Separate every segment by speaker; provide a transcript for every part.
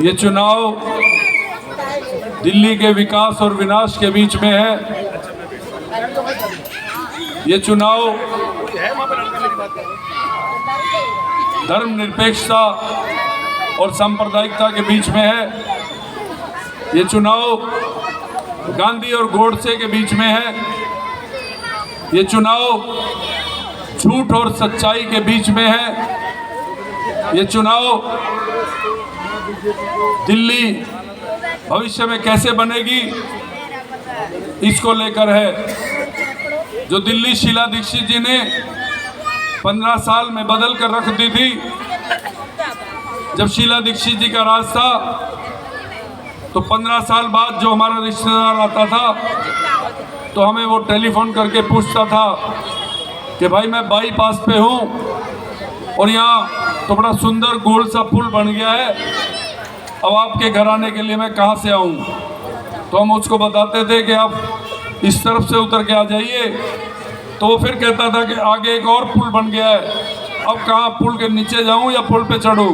Speaker 1: ये चुनाव दिल्ली के विकास और विनाश के बीच में है। ये चुनाव धर्मनिरपेक्षता और सांप्रदायिकता के बीच में है। ये चुनाव गांधी और गोडसे के बीच में है। ये चुनाव झूठ और सच्चाई के बीच में है। ये चुनाव दिल्ली भविष्य में कैसे बनेगी इसको लेकर है। जो दिल्ली शीला दीक्षित जी ने 15 साल में बदल कर रख दी थी। जब शीला दीक्षित जी का राज था तो 15 साल बाद जो हमारा रिश्तेदार आता था तो हमें वो टेलीफोन करके पूछता था कि भाई मैं बाईपास पे हूँ और यहाँ तो बड़ा सुंदर गोल सा पुल बन गया है, अब आपके घर आने के लिए मैं कहाँ से आऊँ। तो हम उसको बताते थे कि आप इस तरफ से उतर के आ जाइए। तो वो फिर कहता था कि आगे एक और पुल बन गया है, अब कहाँ पुल के नीचे जाऊँ या पुल पे चढ़ूँ।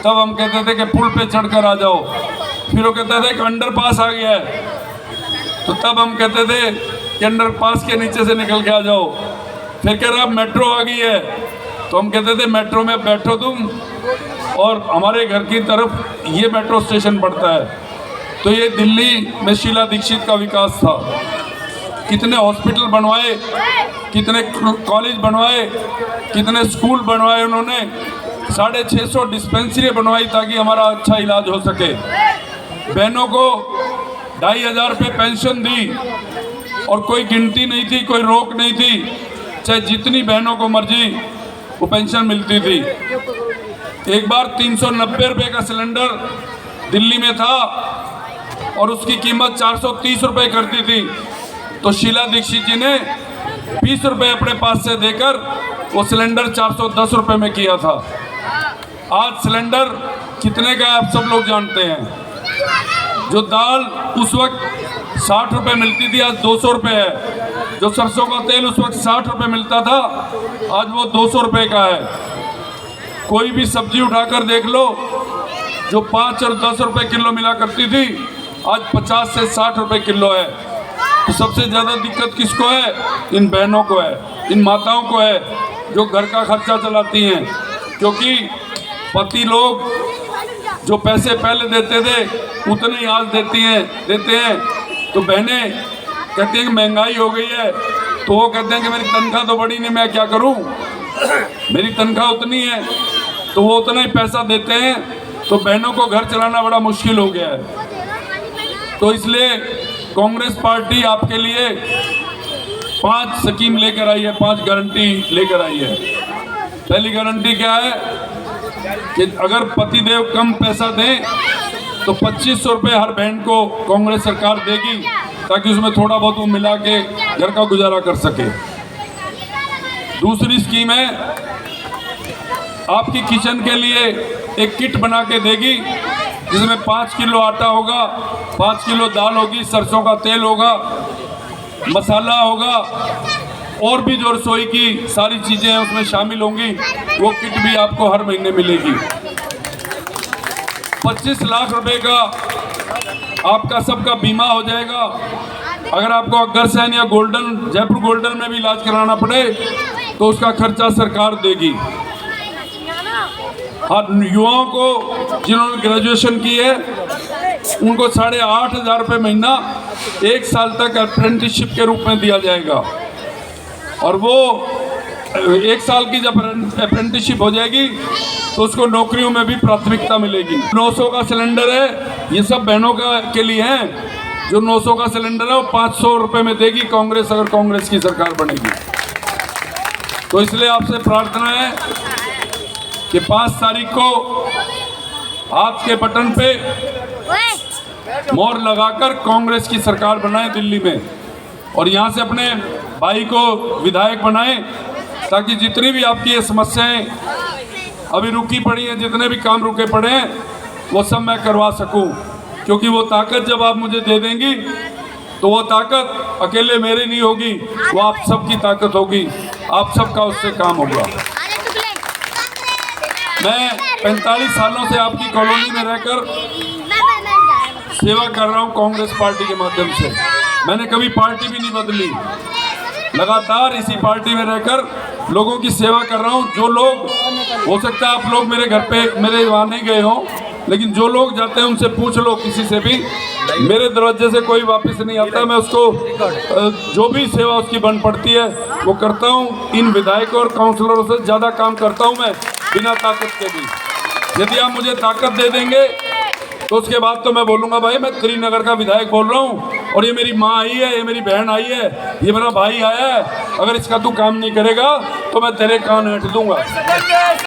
Speaker 1: तब हम कहते थे कि पुल पे चढ़कर आ जाओ। फिर वो कहता था कि अंडरपास आ गया है, तो तब हम कहते थे कि अंडरपास के नीचे से निकल के आ जाओ। फिर कह रहा अब मेट्रो आ गई है, तो हम कहते थे मेट्रो में बैठो तुम और हमारे घर की तरफ ये मेट्रो स्टेशन पड़ता है। तो ये दिल्ली में शीला दीक्षित का विकास था। कितने हॉस्पिटल बनवाए, कितने कॉलेज बनवाए, कितने स्कूल बनवाए उन्होंने। 650 डिस्पेंसरी बनवाई ताकि हमारा अच्छा इलाज हो सके। बहनों को 2500 रुपये पेंशन दी और कोई गिनती नहीं थी, कोई रोक नहीं थी, चाहे जितनी बहनों को मर्जी वो पेंशन मिलती थी। एक बार 390 रुपये का सिलेंडर दिल्ली में था और उसकी कीमत 430 रुपये करती थी। तो शीला दीक्षित जी ने 20 रुपये अपने पास से देकर वो सिलेंडर 410 रुपये में किया था। आज सिलेंडर कितने का आप सब लोग जानते हैं। जो दाल उस वक्त 60 रुपये मिलती थी, आज 200 रुपये है। जो सरसों का तेल उस वक्त 60 रुपये मिलता था, आज वो 200 रुपये का है। कोई भी सब्जी उठाकर देख लो, जो 5 और 10 रुपये किलो मिला करती थी, आज 50 से 60 रुपये किलो है। तो सबसे ज़्यादा दिक्कत किसको है? इन बहनों को है, इन माताओं को है जो घर का खर्चा चलाती हैं। क्योंकि पति लोग जो पैसे पहले देते थे उतने ही आज देते हैं। तो बहनें कहती हैं कि महंगाई हो गई है, तो वो कहते हैं कि मेरी तनख्वाह तो बढ़ी नहीं, मैं क्या करूं, मेरी तनख्वाह उतनी है, तो वो उतना ही पैसा देते हैं। तो बहनों को घर चलाना बड़ा मुश्किल हो गया है। तो इसलिए कांग्रेस पार्टी आपके लिए 5 स्कीम लेकर आई है, 5 गारंटी लेकर आई है। पहली गारंटी क्या है कि अगर पतिदेव कम पैसा दें तो 2500 रुपये हर बहन को कांग्रेस सरकार देगी ताकि उसमें थोड़ा बहुत वो मिला के घर का गुजारा कर सके। दूसरी स्कीम है आपकी किचन के लिए एक किट बना के देगी जिसमें 5 किलो आटा होगा, 5 किलो दाल होगी, सरसों का तेल होगा, मसाला होगा और भी जो रसोई की सारी चीज़ें हैं उसमें शामिल होंगी। वो किट भी आपको हर महीने मिलेगी। 25 लाख रुपए का आपका सबका बीमा हो जाएगा। अगर आपको अग्रसेन या गोल्डन, जयपुर गोल्डन में भी इलाज कराना पड़े तो उसका खर्चा सरकार देगी। हाँ, युवाओं को जिन्होंने ग्रेजुएशन की है उनको 8,500 रुपये महीना 1 साल तक अप्रेंटिसशिप के रूप में दिया जाएगा। और वो 1 साल की जब अप्रेंटिसशिप हो जाएगी तो उसको नौकरियों में भी प्राथमिकता मिलेगी। 900 का सिलेंडर है, ये सब बहनों के लिए हैं। जो 900 का सिलेंडर है वो 500 रुपये में देगी कांग्रेस, अगर कांग्रेस की सरकार बनेगी। तो इसलिए आपसे प्रार्थना है कि 5 तारीख को हाथ के बटन पे मोहर लगाकर कांग्रेस की सरकार बनाएं दिल्ली में, और यहाँ से अपने भाई को विधायक बनाएं ताकि जितनी भी आपकी ये समस्याएं अभी रुकी पड़ी हैं, जितने भी काम रुके पड़े हैं, वो सब मैं करवा सकूं। क्योंकि वो ताकत जब आप मुझे दे देंगी तो वो ताकत अकेले मेरी नहीं होगी, वो आप सबकी ताकत होगी, आप सबका उससे काम होगा। मैं 45 सालों से आपकी कॉलोनी में रहकर सेवा कर रहा हूं कांग्रेस पार्टी के माध्यम से। मैंने कभी पार्टी भी नहीं बदली, लगातार इसी पार्टी में रहकर लोगों की सेवा कर रहा हूं। जो लोग, हो सकता है आप लोग मेरे घर पे मेरे वहाँ नहीं गए हों, लेकिन जो लोग जाते हैं उनसे पूछ लो, किसी से भी, मेरे दरवाजे से कोई वापस नहीं आता। मैं उसको जो भी सेवा उसकी बन पड़ती है वो करता हूँ। इन विधायकों और काउंसलरों से ज़्यादा काम करता हूँ मैं, बिना ताकत के भी। यदि आप मुझे ताकत दे देंगे तो उसके बाद तो मैं बोलूँगा भाई मैं त्रिनगर का विधायक बोल रहा हूँ, और ये मेरी माँ आई है, ये मेरी बहन आई है, ये मेरा भाई आया है, अगर इसका तू काम नहीं करेगा तो मैं तेरे कान ऐंठ दूंगा।